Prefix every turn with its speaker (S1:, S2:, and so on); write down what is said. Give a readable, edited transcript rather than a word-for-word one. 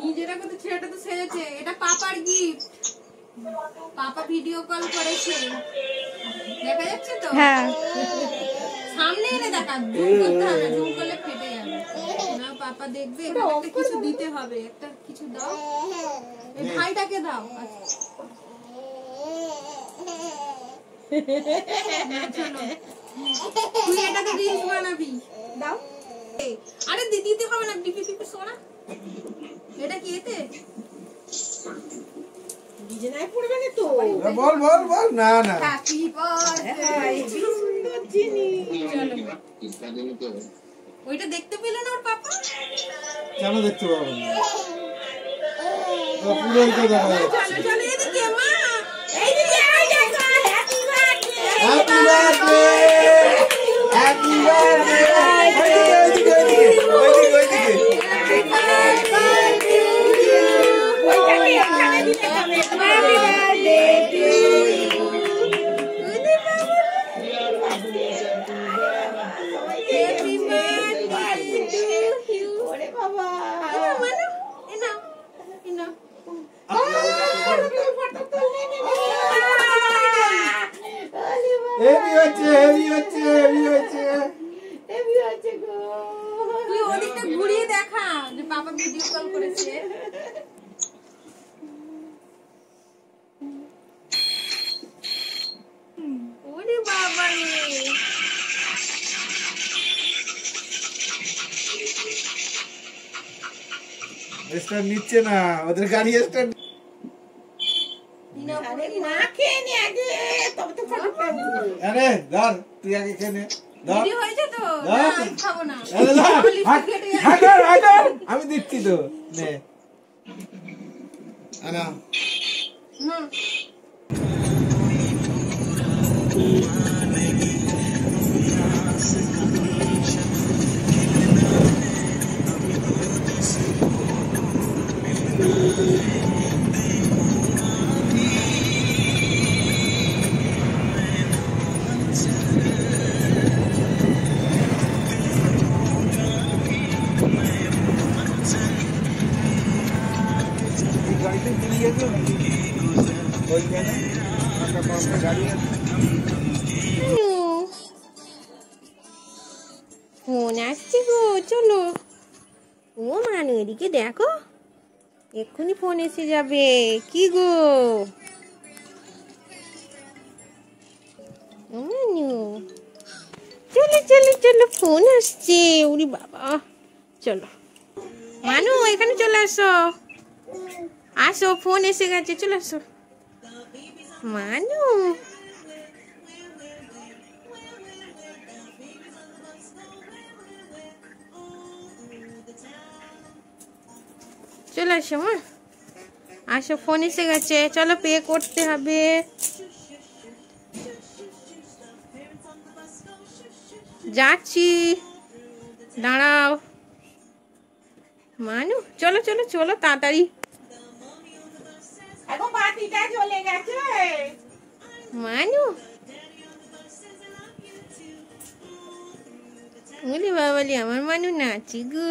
S1: নিজেরা কত ছেলেটা তো সেজেছে, এটা পাপার গিফট। পাপা ভিডিও কল করেছে, দেখা যাচ্ছে তো?
S2: হ্যাঁ
S1: সামনে এনে দেখা, জুম করতে হবে, জুম করলে ফেটে যাবে না। পাপা দেখবে, একটা কিছু দিতে হবে, একটা কিছু দাও, এই ভাইটাকে দাও। তুই এটাকে রিলস বানাবি, দাও। আরে দিতে হবে না, ডিপি পিপি সোনা। এটা কি এতে ডিজাইন পড়বে না তো?
S3: বল বল বল। না না,
S1: হ্যাপি বার্থডে, সুন্দর জিনিস। চলো, ওইটা দেখতে পেল না ওর পাপা?
S3: কেন দেখতে পাবো না? পুরো তো দেখা যাচ্ছে।
S1: চলো চলো এদিকে মা, এইদিকে আই দেখো। Happy birthday,
S3: happy birthday, happy birthday. ওইদিকে ওইদিকে ওইদিকে। হেভি হচ্ছে, হেভি হচ্ছে, হেভি হচ্ছে, হেভি হচ্ছে গো।
S1: তুই ওদিকটা ঘুরিয়ে দেখা যে পাপা ভিডিও কল করেছে। ওরে বাবা রে,
S3: স্টার নিচ্ছে না, ওদের গাড়ি স্টার। আরে ধর, তুই আগে খেয়ে নে।
S1: ভিডিও হয়েছে তো? না খাবো না,
S3: আমি দিচ্ছি তো, নে আনা। গাড়িতে চলে গেছে ওইখানে একটা পাঁচটা গাড়ি আছে।
S1: ফোন আসছে গো, চলো। ও মানু এদিকে দেখো, এক্ষুনি ফোন এসে যাবে। কি গো মানু, চলো চলো চলো, ফোন আসছে। উরি বাবা, চলো মানু এখানে চলে আসো, আসো, ফোন এসে গেছে, চলে আসো মানু। চলে আসো মা, আসো, ফোন এসে গেছে, চলো পে করতে হবে। যাচ্ছি, দাঁড়াও মানু, চলো চলো চলো তাড়াতাড়ি। চলে গেছে মানু, বলি বাবালি আমার মানু নাচি গো।